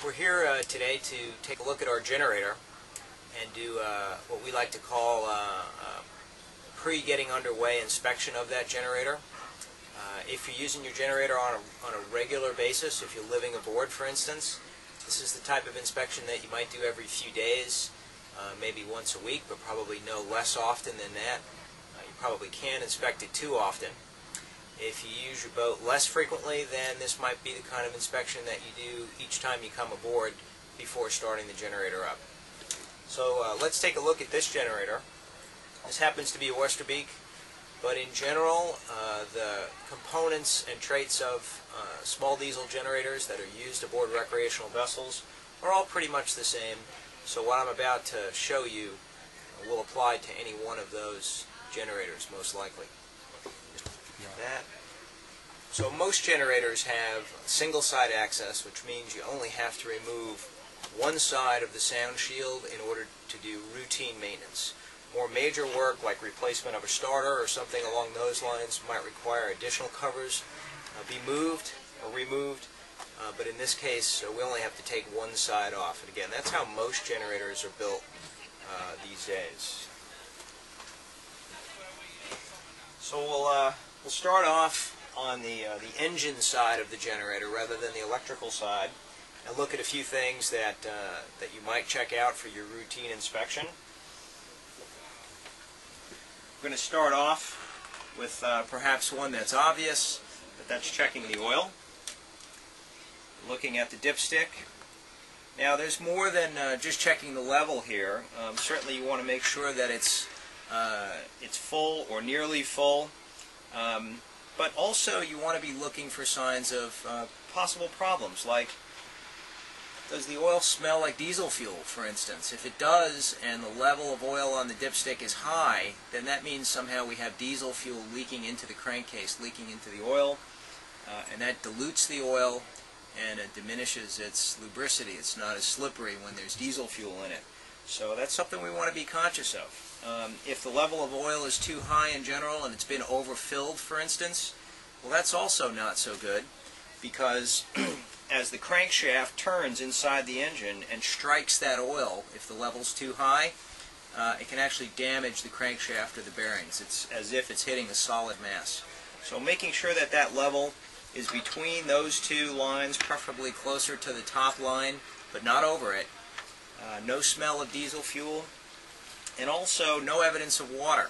We're here today to take a look at our generator and do what we like to call pre-getting underway inspection of that generator. If you're using your generator on a regular basis, if you're living aboard for instance, this is the type of inspection that you might do every few days, maybe once a week, but probably no less often than that. You probably can't inspect it too often. If you use your boat less frequently, then this might be the kind of inspection that you do each time you come aboard before starting the generator up. So let's take a look at this generator. This happens to be a Westerbeke, but in general the components and traits of small diesel generators that are used aboard recreational vessels are all pretty much the same. So what I'm about to show you will apply to any one of those generators most likely. That. So most generators have single side access, which means you only have to remove one side of the sound shield in order to do routine maintenance. More major work like replacement of a starter or something along those lines might require additional covers be moved or removed, but in this case we only have to take one side off. And again, that's how most generators are built these days. So we'll start off on the engine side of the generator rather than the electrical side, and look at a few things that you might check out for your routine inspection. We're going to start off with perhaps one that's obvious, but that's checking the oil. Looking at the dipstick. Now there's more than just checking the level here. Certainly you want to make sure that it's full or nearly full. But also you want to be looking for signs of possible problems, like does the oil smell like diesel fuel, for instance? If it does and the level of oil on the dipstick is high, then that means somehow we have diesel fuel leaking into the crankcase, leaking into the oil, and that dilutes the oil and it diminishes its lubricity. It's not as slippery when there's diesel fuel in it. So that's something we want to be conscious of. If the level of oil is too high in general and it's been overfilled, for instance, well, that's also not so good, because as the crankshaft turns inside the engine and strikes that oil, if the level's too high, it can actually damage the crankshaft or the bearings. It's as if it's hitting a solid mass. So making sure that that level is between those two lines, preferably closer to the top line, but not over it. No smell of diesel fuel, and also no evidence of water.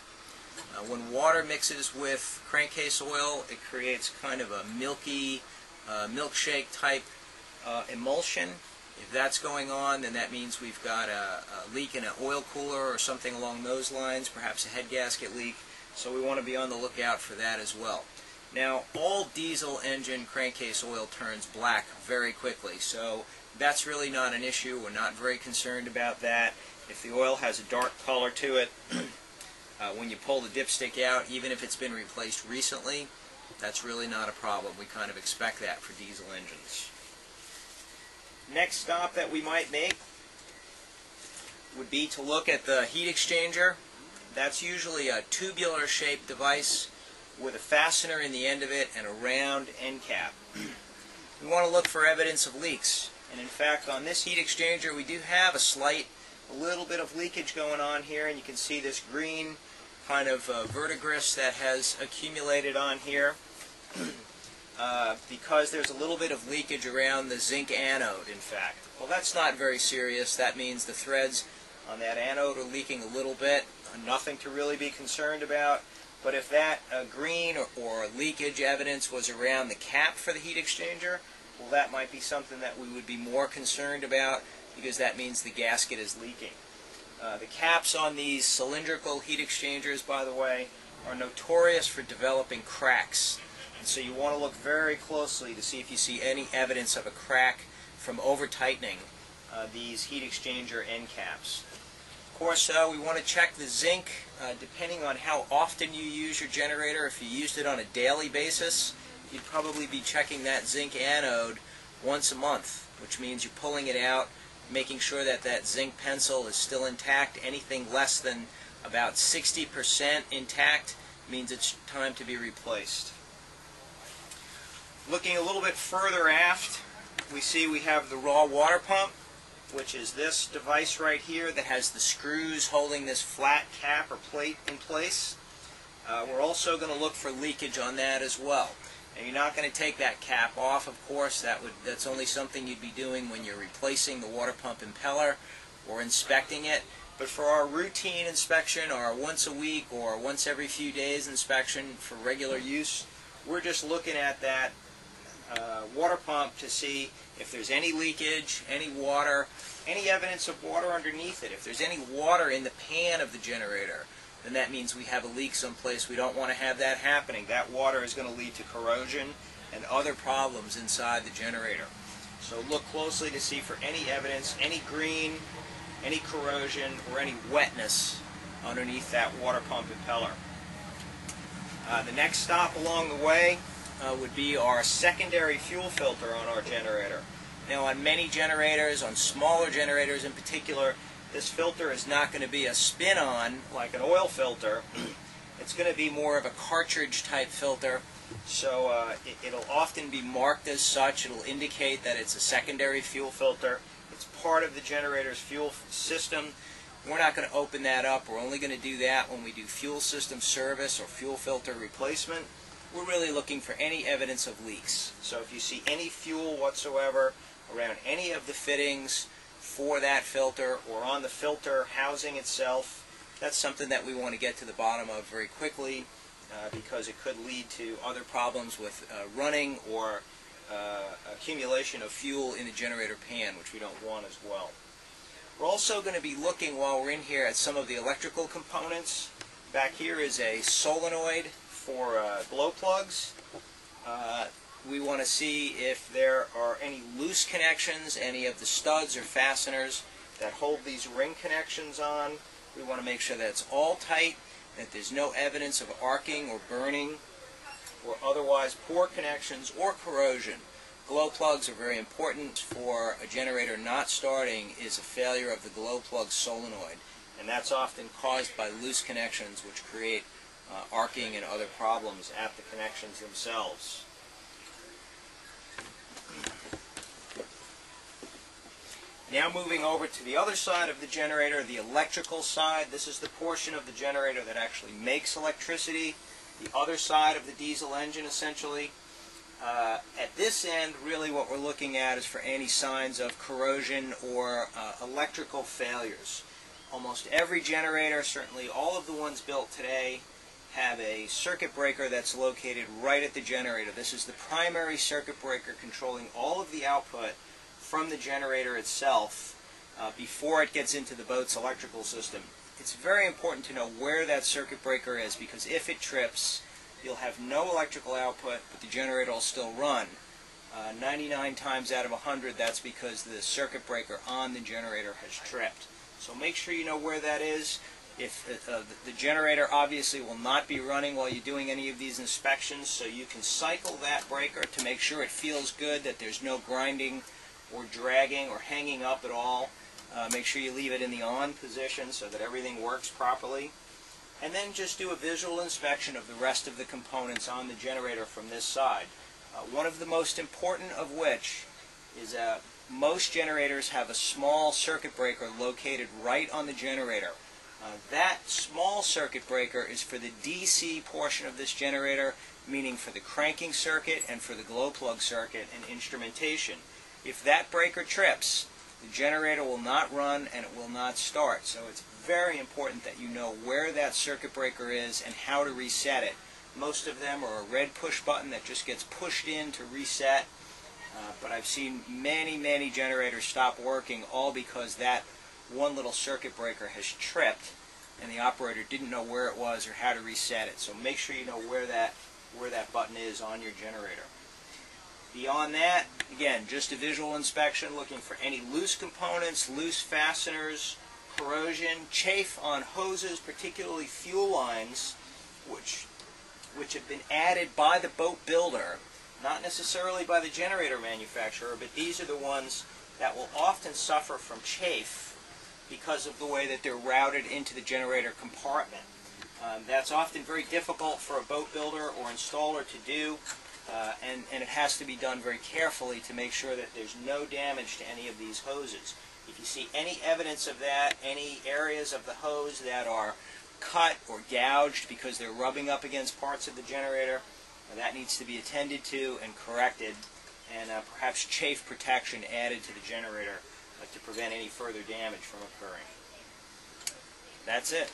When water mixes with crankcase oil, it creates kind of a milky, milkshake type emulsion. If that's going on, then that means we've got a leak in an oil cooler or something along those lines, perhaps a head gasket leak, so we want to be on the lookout for that as well. Now, all diesel engine crankcase oil turns black very quickly, so that's really not an issue. We're not very concerned about that. If the oil has a dark color to it, when you pull the dipstick out, even if it's been replaced recently, that's really not a problem. We kind of expect that for diesel engines. Next stop that we might make would be to look at the heat exchanger. That's usually a tubular shaped device with a fastener in the end of it and a round end cap. We want to look for evidence of leaks. And in fact, on this heat exchanger we do have a little bit of leakage going on here, and you can see this green kind of verdigris that has accumulated on here because there's a little bit of leakage around the zinc anode, in fact. Well, that's not very serious. That means the threads on that anode are leaking a little bit. Nothing to really be concerned about. But if that green or leakage evidence was around the cap for the heat exchanger, well, that might be something that we would be more concerned about, because that means the gasket is leaking. The caps on these cylindrical heat exchangers, by the way, are notorious for developing cracks. And so you want to look very closely to see if you see any evidence of a crack from over-tightening these heat exchanger end caps. Of course, we want to check the zinc depending on how often you use your generator. If you used it on a daily basis, you'd probably be checking that zinc anode once a month, which means you're pulling it out, making sure that that zinc pencil is still intact. Anything less than about 60% intact means it's time to be replaced. Looking a little bit further aft, we see we have the raw water pump, which is this device right here that has the screws holding this flat cap or plate in place. We're also going to look for leakage on that as well. And you're not going to take that cap off, of course. That's only something you'd be doing when you're replacing the water pump impeller or inspecting it. But for our routine inspection, or once a week or once every few days inspection for regular use, we're just looking at that water pump to see if there's any leakage, any water, any evidence of water underneath it. If there's any water in the pan of the generator, then that means we have a leak someplace. We don't want to have that happening. That water is going to lead to corrosion and other problems inside the generator. So look closely to see for any evidence, any green, any corrosion, or any wetness underneath that water pump impeller. The next stop along the way would be our secondary fuel filter on our generator. Now on many generators, on smaller generators in particular, this filter is not going to be a spin-on like an oil filter. It's going to be more of a cartridge type filter, so it'll often be marked as such. It'll indicate that it's a secondary fuel filter. It's part of the generator's fuel system. We're not going to open that up. We're only going to do that when we do fuel system service or fuel filter replacement. We're really looking for any evidence of leaks. So if you see any fuel whatsoever around any of the fittings for that filter or on the filter housing itself, that's something that we want to get to the bottom of very quickly because it could lead to other problems with running or accumulation of fuel in the generator pan, which we don't want as well. We're also going to be looking while we're in here at some of the electrical components. Back here is a solenoid for glow plugs. We want to see if there are any loose connections, any of the studs or fasteners that hold these ring connections on. We want to make sure that it's all tight, that there's no evidence of arcing or burning or otherwise poor connections or corrosion. Glow plugs are very important. For a generator not starting is a failure of the glow plug solenoid, and that's often caused by loose connections which create arcing and other problems at the connections themselves. Now moving over to the other side of the generator, the electrical side. This is the portion of the generator that actually makes electricity. The other side of the diesel engine, essentially. At this end, really what we're looking at is for any signs of corrosion or electrical failures. Almost every generator, certainly all of the ones built today, have a circuit breaker that's located right at the generator. This is the primary circuit breaker controlling all of the output from the generator itself before it gets into the boat's electrical system. It's very important to know where that circuit breaker is, because if it trips, you'll have no electrical output, but the generator will still run. 99 times out of 100, that's because the circuit breaker on the generator has tripped. So make sure you know where that is. If the generator obviously will not be running while you're doing any of these inspections, so you can cycle that breaker to make sure it feels good, that there's no grinding or dragging or hanging up at all. Make sure you leave it in the on position so that everything works properly. And then just do a visual inspection of the rest of the components on the generator from this side. One of the most important of which is most generators have a small circuit breaker located right on the generator. That small circuit breaker is for the DC portion of this generator, meaning for the cranking circuit and for the glow plug circuit and instrumentation. If that breaker trips, the generator will not run and it will not start. So it's very important that you know where that circuit breaker is and how to reset it. Most of them are a red push button that just gets pushed in to reset, but I've seen many generators stop working all because that one little circuit breaker has tripped and the operator didn't know where it was or how to reset it. So make sure you know where that button is on your generator. Beyond that, again, just a visual inspection, looking for any loose components, loose fasteners, corrosion, chafe on hoses, particularly fuel lines, which have been added by the boat builder, not necessarily by the generator manufacturer, but these are the ones that will often suffer from chafe because of the way that they're routed into the generator compartment. That's often very difficult for a boat builder or installer to do. and it has to be done very carefully to make sure that there's no damage to any of these hoses. If you see any evidence of that, any areas of the hose that are cut or gouged because they're rubbing up against parts of the generator, that needs to be attended to and corrected, and perhaps chafe protection added to the generator to prevent any further damage from occurring. That's it.